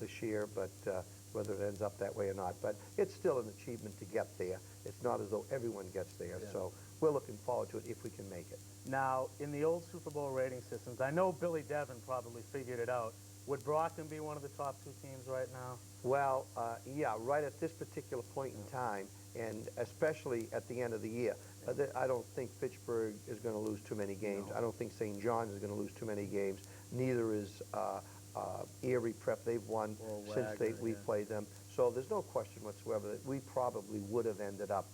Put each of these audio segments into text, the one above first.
this year, but whether it ends up that way or not. But it's still an achievement to get there. It's not as though everyone gets there. Yeah. So we're looking forward to it if we can make it. Now, in the old Super Bowl rating systems, I know Billy Devin probably figured it out. Would Brockton be one of the top 2 teams right now? Well, yeah, right at this particular point in time, and especially at the end of the year, I don't think Fitchburg is going to lose too many games. No. I don't think St. John's is going to lose too many games. Neither is Erie Prep. They've won since we played them. So there's no question whatsoever that we probably would have ended up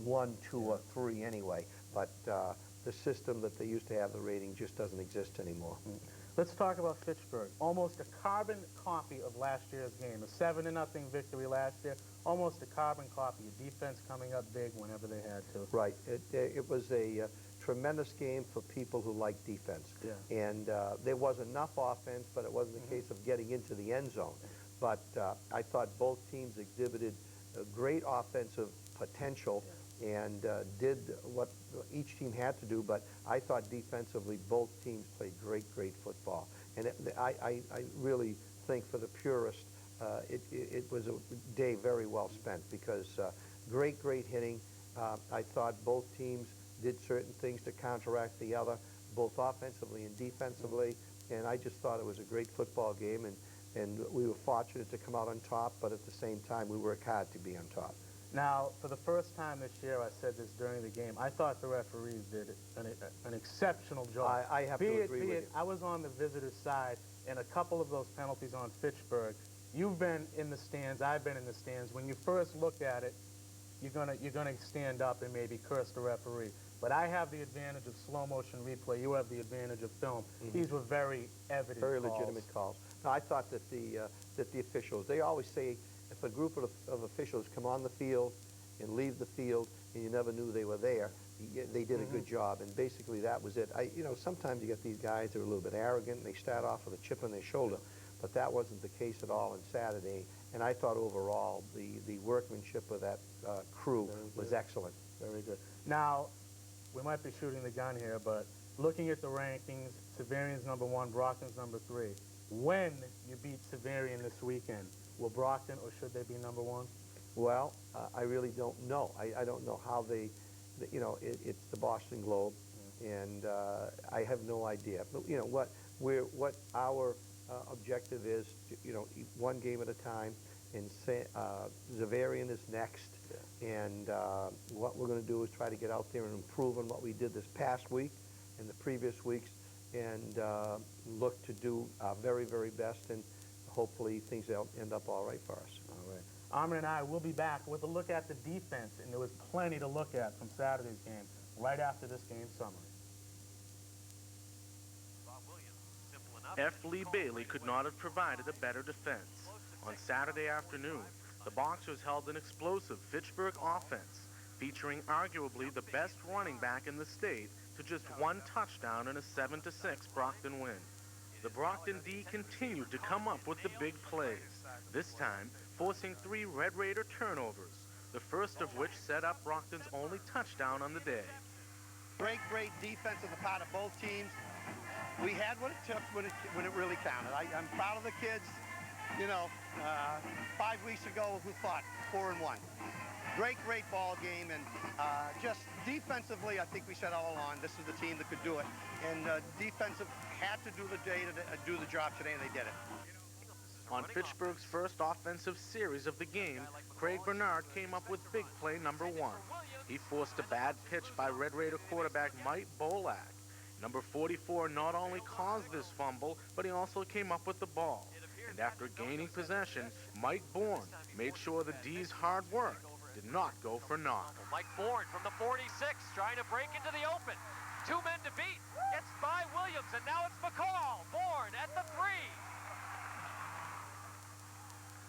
1, 2, or 3 anyway. But the system that they used to have, the rating, just doesn't exist anymore. Let's talk about Fitchburg. Almost a carbon copy of last year's game. A 7-0 victory last year. Almost a carbon copy. A defense coming up big whenever they had to. Right. It was a tremendous game for people who like defense. Yeah. And there was enough offense, but it wasn't a case of getting into the end zone. But I thought both teams exhibited a great offensive potential and did what each team had to do, but I thought defensively both teams played great football. And I really think for the purist, it was a day very well spent because great hitting. I thought both teams did certain things to counteract the other, both offensively and defensively, and I just thought it was a great football game, and we were fortunate to come out on top, but at the same time we worked hard to be on top. Now, for the first time this year, I said this during the game, I thought the referees did an exceptional job. I have to agree with you. I was on the visitor's side, and a couple of those penalties on Fitchburg, you've been in the stands, I've been in the stands. When you first look at it, you're gonna stand up and maybe curse the referee. But I have the advantage of slow motion replay. You have the advantage of film. These were very evident Very calls. legitimate calls. Now, I thought that the officials, they always say if a group of officials come on the field and leave the field and you never knew they were there, they did a good job. And basically that was it. You know, sometimes you get these guys that are a little bit arrogant and they start off with a chip on their shoulder. But that wasn't the case at all on Saturday. And I thought overall the workmanship of that crew was excellent. Very good. Now, we might be shooting the gun here, but looking at the rankings, Severian's #1, Brockton's #3. When you beat Severian this weekend, will Brockton or should they be #1? Well, I really don't know. I don't know how you know, it's the Boston Globe, and I have no idea. But you know what our objective is, you know, one game at a time. And Severian is next, and what we're going to do is try to get out there and improve on what we did this past week and the previous weeks, and look to do our very best, and hopefully things will end up all right for us. All right. Armin and I will be back with a look at the defense, and there was plenty to look at from Saturday's game right after this game summary. F. Lee Bailey could not have provided a better defense. On Saturday afternoon, the Boxers held an explosive Fitchburg offense, featuring arguably the best running back in the state to just 1 touchdown in a 7-6 Brockton win. The Brockton D continued to come up with the big plays, this time forcing 3 Red Raider turnovers, the first of which set up Brockton's only touchdown on the day. Great defense on the part of both teams. We had what it took when it really counted. I'm proud of the kids. You know, 5 weeks ago, who thought 4-1? Great ball game, and just defensively, I think we said all along, this is the team that could do it. And defensive had to do the job today, and they did it. On Fitchburg's first offensive series of the game, Craig Bernard came up with big play #1. He forced a bad pitch by Red Raider quarterback Mike Bolak. Number 44 not only caused this fumble, but he also came up with the ball. And after gaining possession, Mike Bourne made sure the D's hard work did not go for naught. Mike Bourne from the 46 trying to break into the open. 2 men to beat. It's by Williams, and now it's McCall. Bourne at the 3.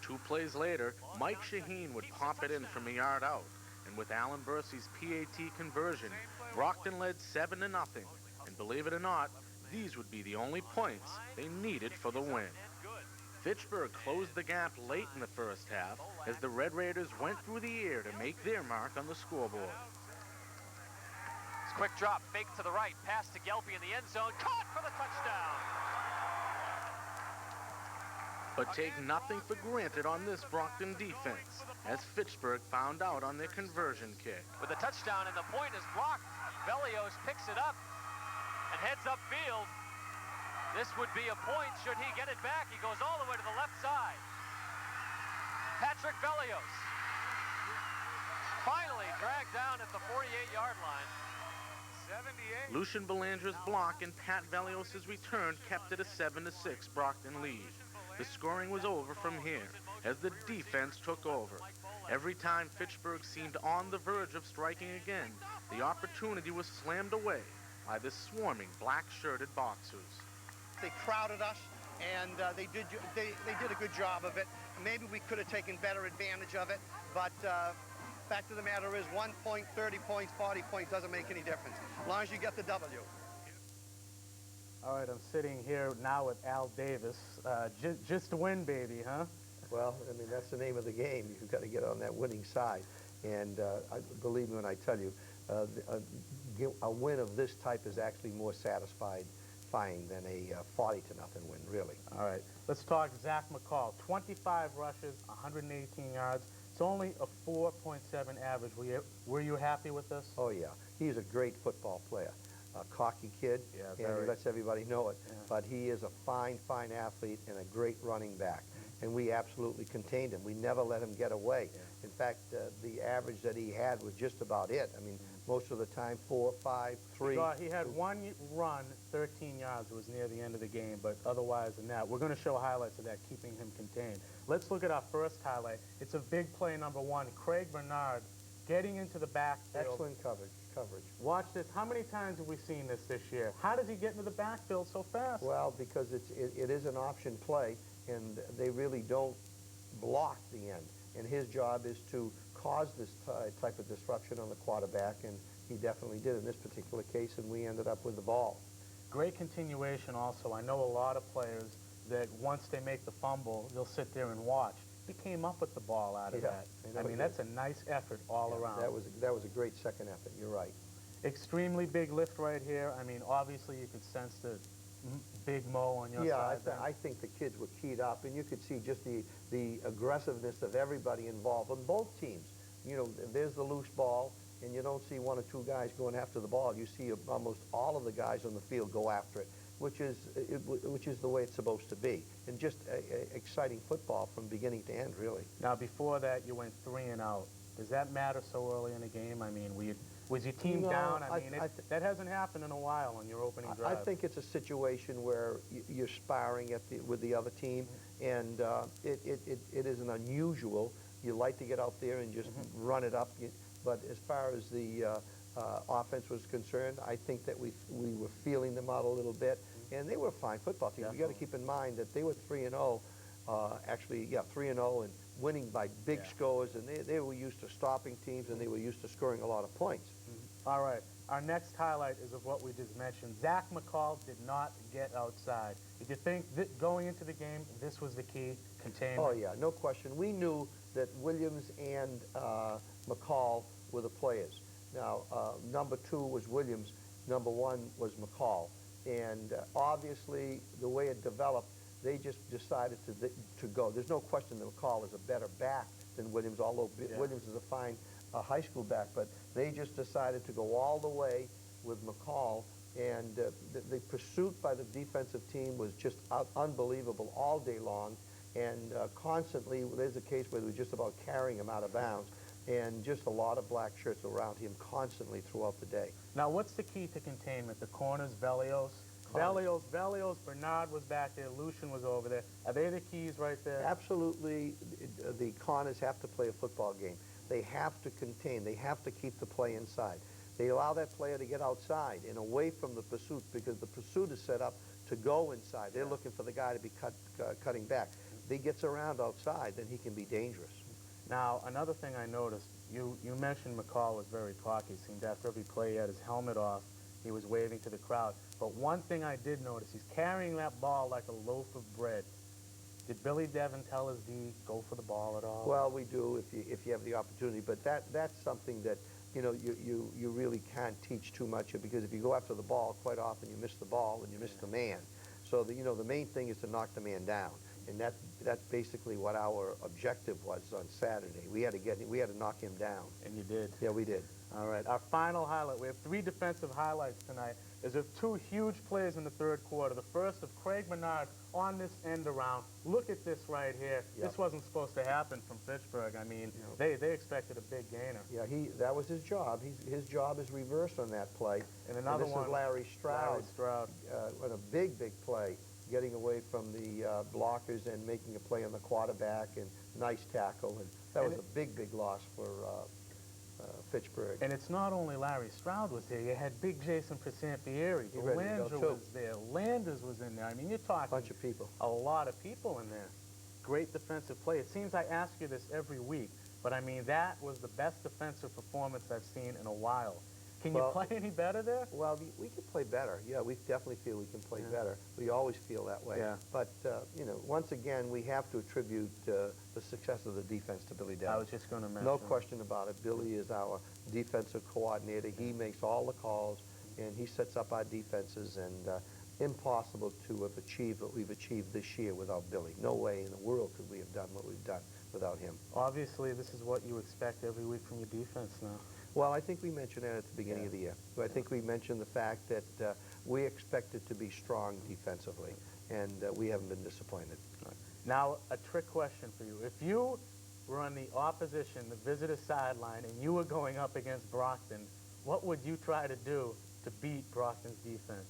2 plays later, Mike Shaheen would pop it in from a yard out. And with Alan Bursey's PAT conversion, Brockton led 7-0. And believe it or not, these would be the only points they needed for the win. Fitchburg closed the gap late in the first half as the Red Raiders went through the air to make their mark on the scoreboard. It's quick drop, fake to the right, pass to Gelby in the end zone, caught for the touchdown. But take nothing for granted on this Brockton defense, as Fitchburg found out on their conversion kick. With a touchdown, and the point is blocked. Velios picks it up and heads upfield. This would be a point should he get it back. He goes all the way to the left side. Patrick Velios finally dragged down at the 48-yard line. 78. Lucian Belanger's block and Pat Velios' return kept it a 7-6 Brockton lead. The scoring was over from here as the defense took over. Every time Fitchburg seemed on the verge of striking again, the opportunity was slammed away by the swarming black-shirted Boxers. They crowded us, and they did a good job of it. Maybe we could have taken better advantage of it, but fact of the matter is 1 point, 30 points, 40 points doesn't make any difference, as long as you get the W. All right, I'm sitting here now with Al Davis. Just to win, baby, huh? Well, I mean, that's the name of the game. You've got to get on that winning side. And believe me when I tell you, a win of this type is actually more satisfying than a 40-0 win, really. All right, let's talk Zach McCall. 25 rushes, 118 yards. It's only a 4.7 average. Were you happy with this? Oh, yeah. He's a great football player. A cocky kid, and he lets everybody know it. Yeah. But he is a fine, fine athlete and a great running back. And we absolutely contained him. We never let him get away. Yeah. In fact, the average that he had was just about it. I mean, most of the time, 4, 5, 3. He had one run, 13 yards. It was near the end of the game, but otherwise than that, we're going to show highlights of that, keeping him contained. Let's look at our first highlight. It's a big play, number 1. Craig Bernard getting into the backfield. Excellent coverage. Watch this. How many times have we seen this year? How does he get into the backfield so fast? Well, because it is an option play, and they really don't block the end. And his job is to cause this type of disruption on the quarterback, and he definitely did in this particular case, and we ended up with the ball. Great continuation also. I know a lot of players that once they make the fumble, they'll sit there and watch. He came up with the ball out of that. I mean, that's a nice effort all around. That was a great second effort. You're right. Extremely big lift right here. I mean, obviously you could sense the big mo on your side. Yeah, I think the kids were keyed up, and you could see just the aggressiveness of everybody involved on both teams. You know, there's the loose ball, and you don't see 1 or 2 guys going after the ball. You see almost all of the guys on the field go after it, which is the way it's supposed to be. And just exciting football from beginning to end, really. Now, before that, you went 3 and out. Does that matter so early in the game? I mean, was your team down? I mean, that hasn't happened in a while on your opening drive. I think it's a situation where you're sparring with the other team, and it isn't unusual. You like to get out there and just run it up. But as far as the offense was concerned, I think that we were feeling them out a little bit, and they were a fine football team. You got to keep in mind that they were 3-0, 3-0 and winning by big scores, and they were used to stopping teams, and they were used to scoring a lot of points. All right, our next highlight is of what we just mentioned. Zach McCall did not get outside. Did you think that going into the game, this was the key, containment? Oh yeah, no question. We knew that Williams and McCall were the players. Now, number 2 was Williams, number 1 was McCall. And obviously, the way it developed, they just decided to go. There's no question that McCall is a better back than Williams, although Williams is a fine high school back, but they just decided to go all the way with McCall, and the pursuit by the defensive team was just unbelievable all day long, and constantly, there's a case where they were just about carrying him out of bounds, and just a lot of black shirts around him constantly throughout the day. Now, what's the key to containment? The corners, Velios? Velios, Bernard was back there, Lucian was over there. Are they the keys right there? Absolutely. The corners have to play a football game. They have to contain. They have to keep the play inside. They allow that player to get outside and away from the pursuit, because the pursuit is set up to go inside. They're looking for the guy to be cutting back. If he gets around outside, then he can be dangerous. Now, another thing I noticed, you mentioned McCall was very cocky. It seemed after every play he had his helmet off, he was waving to the crowd. But one thing I did notice, he's carrying that ball like a loaf of bread. Did Billy Devin tell his D, go for the ball at all? Well, we do if you have the opportunity, but that's something that, you know, you really can't teach too much of, because if you go after the ball, quite often you miss the ball and you miss the man. So, the main thing is to knock the man down. And that's basically what our objective was on Saturday. We had to knock him down. And you did. Yeah, we did. All right, our final highlight. We have 3 defensive highlights tonight. Is of 2 huge plays in the third quarter. The first of Craig Menard on this end around. Look at this right here. Yep. This wasn't supposed to happen from Fitchburg. I mean, they expected a big gainer. Yeah, that was his job. His job is reversed on that play. And another this one, is Larry Stroud. Larry Stroud. On a big play, getting away from the blockers and making a play on the quarterback, and nice tackle. And that was a big loss for Fitchburg. And it's not only Larry Stroud was there. You had big Jason Presampieri. He ready to go, Belanger too. was there. Landers was in there. I mean, you're talking Bunch of people. a lot of people in there. Great defensive play. It seems I ask you this every week, but I mean, that was the best defensive performance I've seen in a while. Can you play any better there? Well, we can play better. Yeah, we definitely feel we can play better. We always feel that way. Yeah. But, you know, once again, we have to attribute the success of the defense to Billy Dell. I was just going to mention. No question about it. Billy is our defensive coordinator. He makes all the calls, and he sets up our defenses, and impossible to have achieved what we've achieved this year without Billy. No way in the world could we have done what we've done without him. Obviously, this is what you expect every week from your defense now. Well, I think we mentioned that at the beginning of the year. I think we mentioned the fact that we expected to be strong defensively, and we haven't been disappointed. Now, a trick question for you. If you were on the opposition, the visitor sideline, and you were going up against Brockton, what would you try to do to beat Brockton's defense?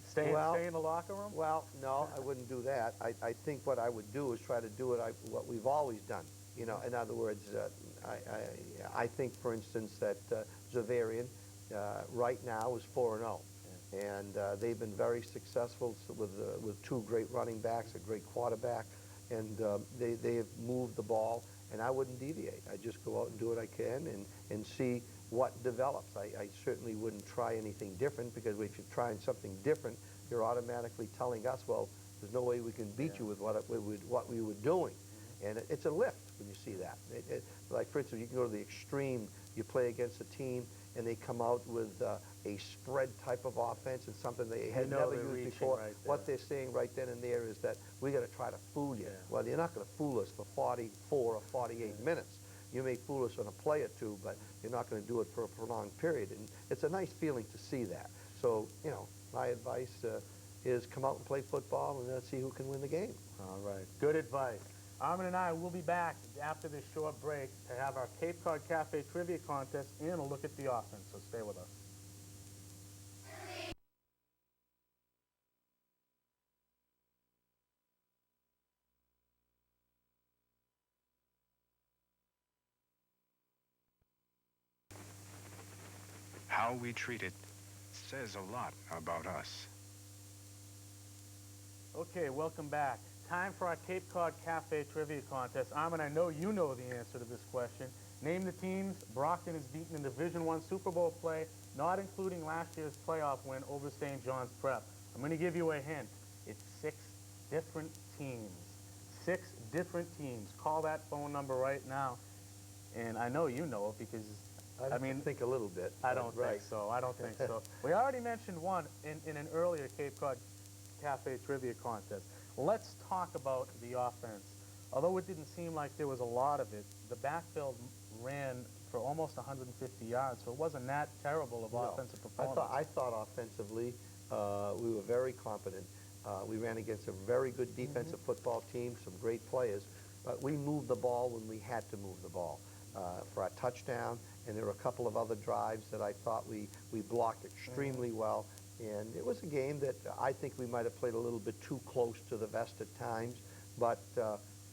Stay in the locker room? Well, no, I wouldn't do that. I think what I would do is try to do what we've always done. You know, in other words, I think, for instance, that Zavarian right now is 4-0. And they've been very successful with 2 great running backs, a great quarterback, and they have moved the ball, and I wouldn't deviate. I just go out and do what I can and see what develops. I certainly wouldn't try anything different, because if you're trying something different, you're automatically telling us, well, there's no way we can beat you with what we were doing. And it's a lift when you see that. Like, for instance, you can go to the extreme. You play against a team, and they come out with a spread type of offense and something they had never used before. Right, what they're saying right then and there is that we got to try to fool you. Well, you're not going to fool us for 44 or 48 minutes. You may fool us on a play or 2, but you're not going to do it for a prolonged period. And it's a nice feeling to see that. So, you know, my advice is come out and play football, and let's see who can win the game. All right. Good advice. Armin and I will be back after this short break to have our Cape Cod Cafe Trivia Contest and a look at the offense, so stay with us. How we treat it says a lot about us. Okay, welcome back. Time for our Cape Cod Cafe Trivia Contest. Armin, I know you know the answer to this question. Name the teams Brockton has beaten in Division I Super Bowl play, not including last year's playoff win over St. John's Prep. I'm going to give you a hint. It's 6 different teams. 6 different teams. Call that phone number right now. And I know you know it because, I mean, think a little bit. I don't think so. I don't think so. We already mentioned one in an earlier Cape Cod Cafe Trivia Contest. Let's talk about the offense. Although it didn't seem like there was a lot of it, the backfield ran for almost 150 yards, so it wasn't that terrible of offensive performance. I thought offensively we were very competent. We ran against a very good defensive football team, some great players, but we moved the ball when we had to move the ball for our touchdown, and there were a couple of other drives that I thought we blocked extremely well. And it was a game that I think we might have played a little bit too close to the vest at times, but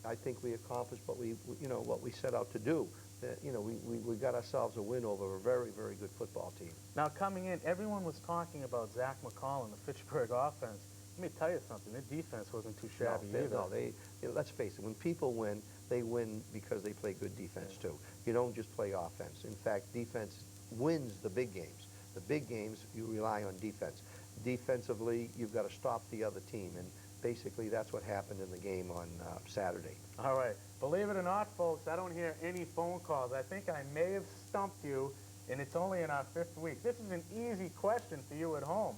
I think we accomplished what we set out to do. We got ourselves a win over a very, very good football team. Now coming in, everyone was talking about Zach McCall and the Fitchburg offense. Let me tell you something, their defense wasn't too shabby either. Let's face it, when people win, they win because they play good defense too. You don't just play offense. In fact, defense wins the big games. The big games, you rely on defense. Defensively, you've got to stop the other team, and basically that's what happened in the game on Saturday. All right. Believe it or not, folks, I don't hear any phone calls. I think I may have stumped you, and it's only in our 5th week. This is an easy question for you at home.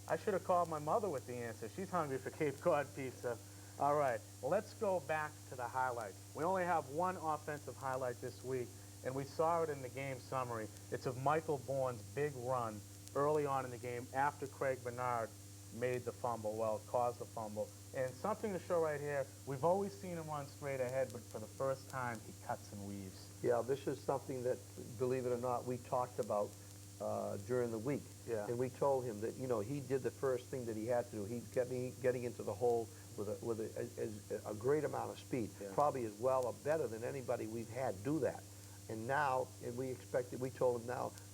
I should have called my mother with the answer. She's hungry for Cape Cod pizza. All right, well, let's go back to the highlights. We only have one offensive highlight this week, and we saw it in the game summary. It's of Michael Bourne's big run early on in the game after Craig Bernard made the fumble, well, caused the fumble. And something to show right here, we've always seen him run straight ahead, but for the first time, he cuts and weaves. Yeah, this is something that, believe it or not, we talked about during the week. Yeah. And we told him that, you know, he did the first thing that he had to do. He's getting into the hole with a great amount of speed, Yeah. probably as well or better than anybody we've had do that. And now, and we told him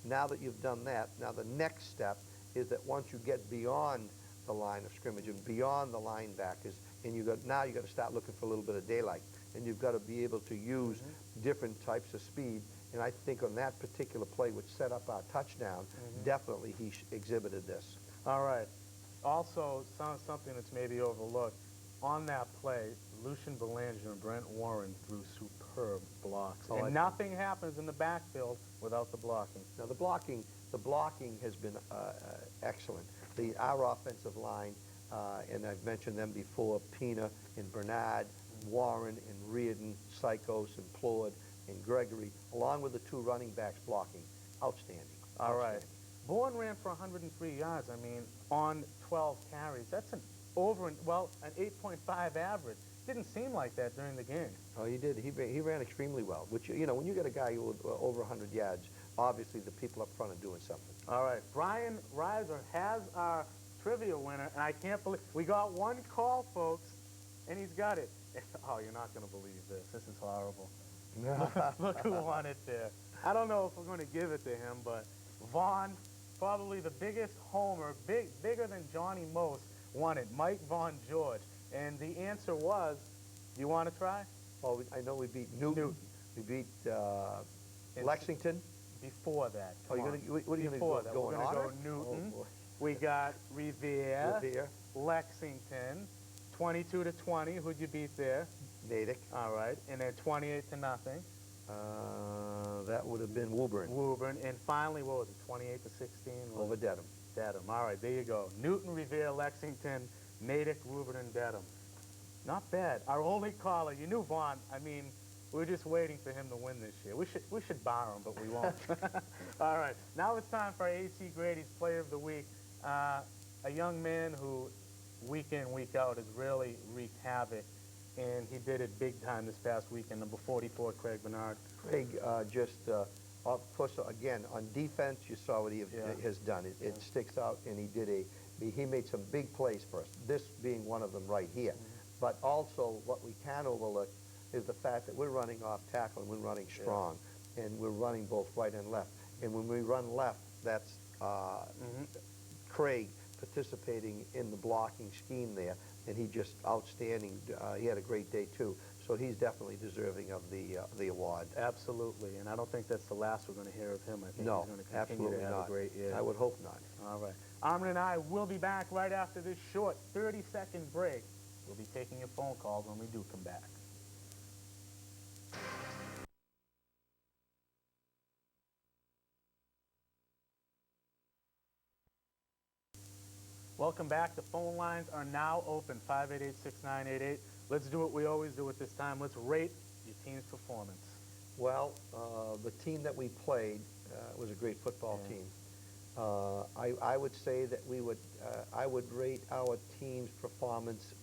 now that you've done that, now the next step is that once you get beyond the line of scrimmage and beyond the linebackers, and now you got to start looking for a little bit of daylight, and you've got to be able to use different types of speed. And I think on that particular play, which set up our touchdown, definitely he exhibited this. All right. Also, something that's maybe overlooked, on that play, Lucian Belanger and Brent Warren threw superb blocks. Oh, and nothing happens in the backfield without the blocking. Now the blocking has been excellent. Our offensive line, and I've mentioned them before, Pina and Bernard, Warren and Reardon, Psychos and Plord and Gregory, along with the two running backs blocking. Outstanding. All right. Outstanding. Bourne ran for 103 yards. I mean, on 12 carries. That's an 8.5 average. Didn't seem like that during the game. Oh, he did. He ran extremely well. Which, you know, when you get a guy who over 100 yards, obviously the people up front are doing something. All right. Brian Reiser has our trivia winner, and I can't believe we got one call, folks, and he's got it. Oh, you're not going to believe this. This is horrible. Look who won it there. I don't know if we're going to give it to him, but Vaughn, probably the biggest homer, bigger than Johnny Most, won it. Mike Von George. And the answer was, you want to try? Oh, I know we beat Newton. We beat Lexington. Before that. Oh, what are you going to do? Before that, we're going to go Newton. Oh, We got Revere, Revere. Lexington, 22-20. Who'd you beat there? Natick. All right. And then 28-0. That would have been Woburn. Woburn. And finally, what was it, 28-16? Over Dedham. Dedham. All right, there you go. Newton, Revere, Lexington, Natick, Woburn, and Dedham. Not bad. Our only caller, you knew Vaughn. I mean, we were just waiting for him to win this year. We should bar him, but we won't. All right, now it's time for A.C. Grady's Player of the Week. A young man who, week in, week out, has really wreaked havoc, and he did it big time this past weekend. Number 44, Craig Bernard. Craig of course, again, on defense, you saw what he has done. It sticks out, and he made some big plays for us, this being one of them right here. But also, what we can't overlook is the fact that we're running off tackle and we're running strong, and we're running both right and left. And when we run left, that's Craig participating in the blocking scheme there, and he just outstanding. He had a great day too, so he's definitely deserving of the award. Absolutely, and I don't think that's the last we're going to hear of him. I think No, he's going to continue absolutely to have not. a great year. I would hope not. All right. Armin and I will be back right after this short 30-second break. We'll be taking your phone calls when we do come back. Welcome back. The phone lines are now open, 588-6988. Let's do what we always do at this time. Let's rate your team's performance. Well, the team that we played was a great football team. I would say that I would rate our team's performance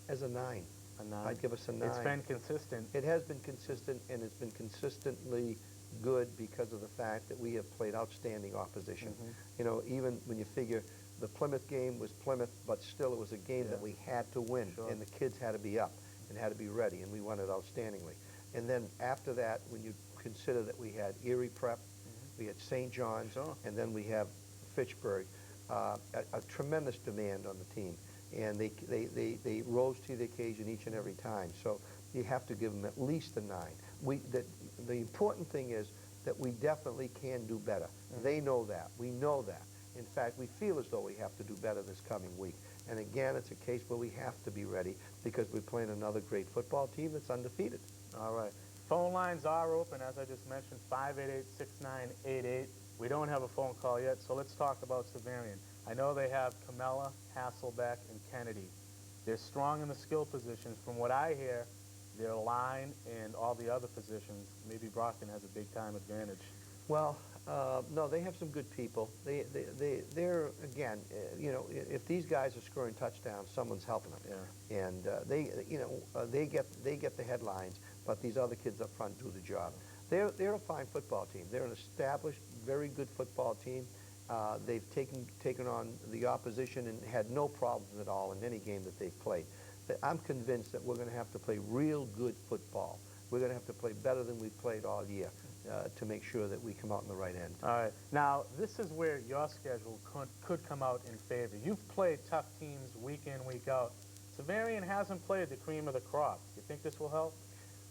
as a 9. A 9. I'd give us a 9. It's been consistent. It has been consistent, and it's been consistently good because of the fact that we have played outstanding opposition. You know, even when you figure the Plymouth game was Plymouth, but still it was a game that we had to win, and the kids had to be up and had to be ready, and we won it outstandingly. And then after that, when you consider that we had Erie Prep, we had St. John's, and then we have Fitchburg, a tremendous demand on the team. And they rose to the occasion each and every time. So you have to give them at least a 9. The important thing is that we definitely can do better. They know that. We know that. In fact, we feel as though we have to do better this coming week. And again, it's a case where we have to be ready because we're playing another great football team that's undefeated. All right. Phone lines are open, as I just mentioned, 588-6988. We don't have a phone call yet, so let's talk about Severian. I know they have Camella, Hasselbeck, and Kennedy. They're strong in the skill positions. From what I hear, their line and all the other positions, maybe Brockton has a big-time advantage. Well, no, they have some good people. They're again, you know, if these guys are scoring touchdowns, someone's helping them. Yeah. And they get the headlines, but these other kids up front do the job. They're a fine football team. They're an established, very good football team. They've taken on the opposition and had no problems at all in any game that they've played. I'm convinced that we're going to have to play real good football. We're going to have to play better than we've played all year to make sure that we come out on the right end. All right. Now, this is where your schedule could come out in favor. You've played tough teams week in, week out. Severian hasn't played the cream of the crop. You think this will help?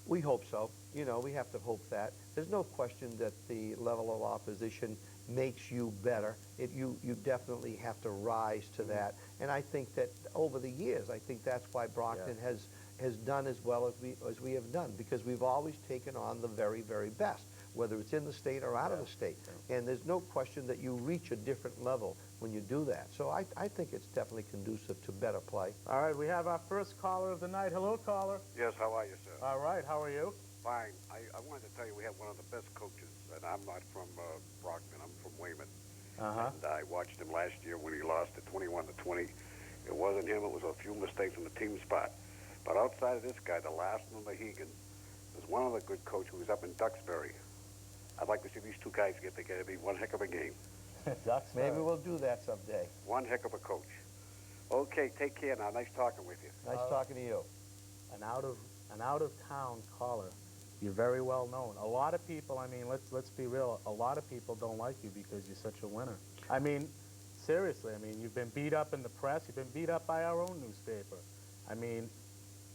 We hope so. You know, we have to hope that. There's no question that the level of opposition makes you better. You definitely have to rise to that. And I think that over the years, I think that's why Brockton has done as well as we have done, because we've always taken on the very, very best, whether it's in the state or out of the state. And there's no question that you reach a different level when you do that. So I think it's definitely conducive to better play. All right, we have our first caller of the night. Hello, caller. Yes, how are you, sir? All right, how are you? Fine. I wanted to tell you we have one of the best coaches, and I'm not from Brockton. I'm from Weymouth. And I watched him last year when he lost at 21-20. It wasn't him. It was a few mistakes on the team spot. But outside of this guy, the last one, Mohegan, there's one other good coach who was up in Duxbury. I'd like to see these two guys get together. It'd be one heck of a game. Maybe we'll do that someday. One heck of a coach. Okay, take care now. Nice talking with you. Nice talking to you. An out-of-town caller. You're very well known. A lot of people, I mean, let's be real, a lot of people don't like you because you're such a winner. I mean, seriously, I mean, you've been beat up in the press. You've been beat up by our own newspaper. I mean,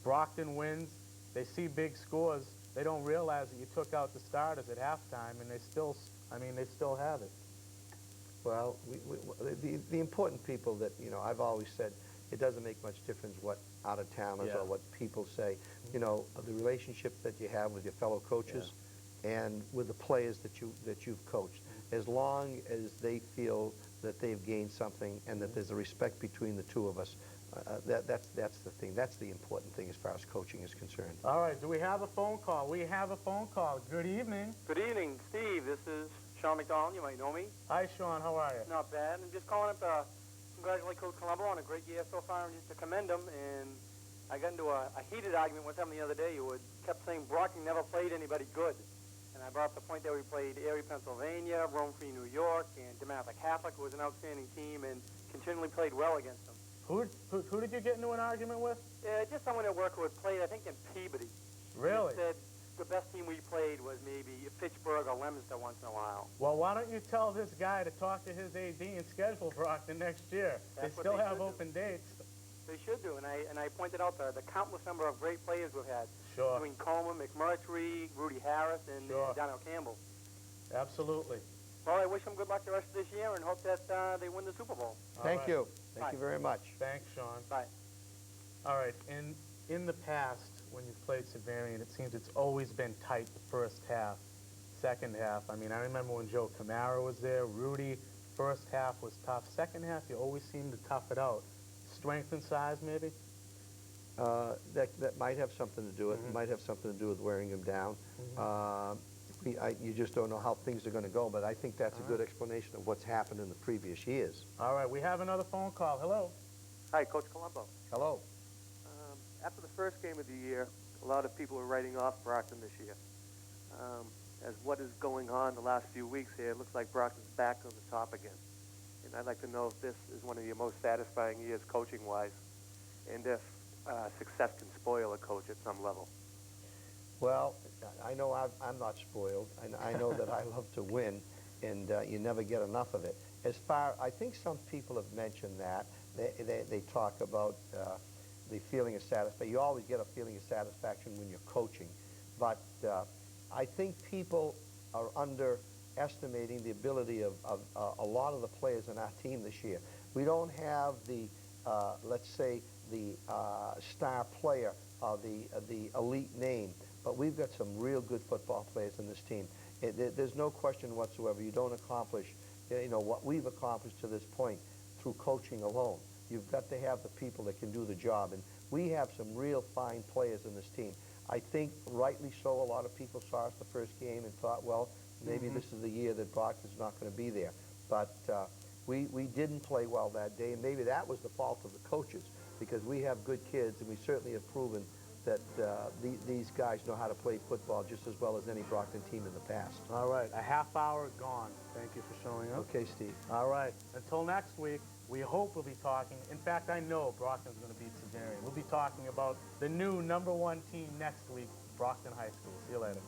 Brockton wins. They see big scores. They don't realize that you took out the starters at halftime, and they still have it. Well, the important people that, you know, I've always said, it doesn't make much difference what out-of-towners or what people say. You know, the relationship that you have with your fellow coaches and with the players that you've coached. As long as they feel that they've gained something and that there's a respect between the two of us, that's the thing. That's the important thing as far as coaching is concerned. All right, do we have a phone call? We have a phone call. Good evening. Good evening, Steve. This is Sean McDonald. You might know me. Hi, Sean. How are you? Not bad. I'm just calling up to congratulate Coach Colombo on a great year so far and just to commend him. And I got into a heated argument with him the other day. You kept saying Brockton never played anybody good. And I brought up the point that we played Erie, Pennsylvania, Rome Free, New York, and DeMatha Catholic, who was an outstanding team and continually played well against them. Who did you get into an argument with? Just someone at work who had played, I think, in Peabody. Really? He said the best team we played was maybe Fitchburg or Leominster once in a while. Well, why don't you tell this guy to talk to his AD and schedule Brockton next year? That's they still what they have should open dates. They should do, and I pointed out the countless number of great players we've had. Sure. Between Coleman, McMurtry, Rudy Harris, and Donnell Campbell. Absolutely. Well, I wish them good luck the rest of this year and hope that they win the Super Bowl. Thank you. Thank you very much. Thanks, Sean. Bye. All right, in the past, when you've played Severian, it seems it's always been tight the first half. Second half, I mean, I remember when Joe Camara was there, Rudy, first half was tough. Second half, you always seem to tough it out. Strength and size, maybe? That might have something to do with it. It might have something to do with wearing him down. You just don't know how things are going to go, but I think that's a good explanation of what's happened in the previous years. All right, we have another phone call. Hello. Hi, Coach Colombo. Hello. After the first game of the year, a lot of people are writing off Brockton this year. As what is going on the last few weeks here, it looks like Brockton's back on the top again. And I'd like to know if this is one of your most satisfying years coaching-wise, and if success can spoil a coach at some level. Well, I know I'm not spoiled, and I know that I love to win, and you never get enough of it. I think some people have mentioned that. They talk about the feeling of satisfaction. You always get a feeling of satisfaction when you're coaching, but I think people are underestimating the ability of a lot of the players in our team this year. We don't have the, let's say, the star player or the elite name, but we've got some real good football players in this team. There's no question whatsoever. You don't accomplish, what we've accomplished to this point through coaching alone. you've got to have the people that can do the job. And we have some real fine players in this team. I think, rightly so, a lot of people saw us the first game and thought, well, maybe this is the year that Brockton's not going to be there. But we didn't play well that day, and maybe that was the fault of the coaches, because we have good kids, and we certainly have proven that these guys know how to play football just as well as any Brockton team in the past. All right, a half hour gone. Thank you for showing up. Okay, Steve. All right, until next week, we hope we'll be talking. In fact, I know Brockton's going to beat Severian. We'll be talking about the new #1 team next week, Brockton High School. See you later.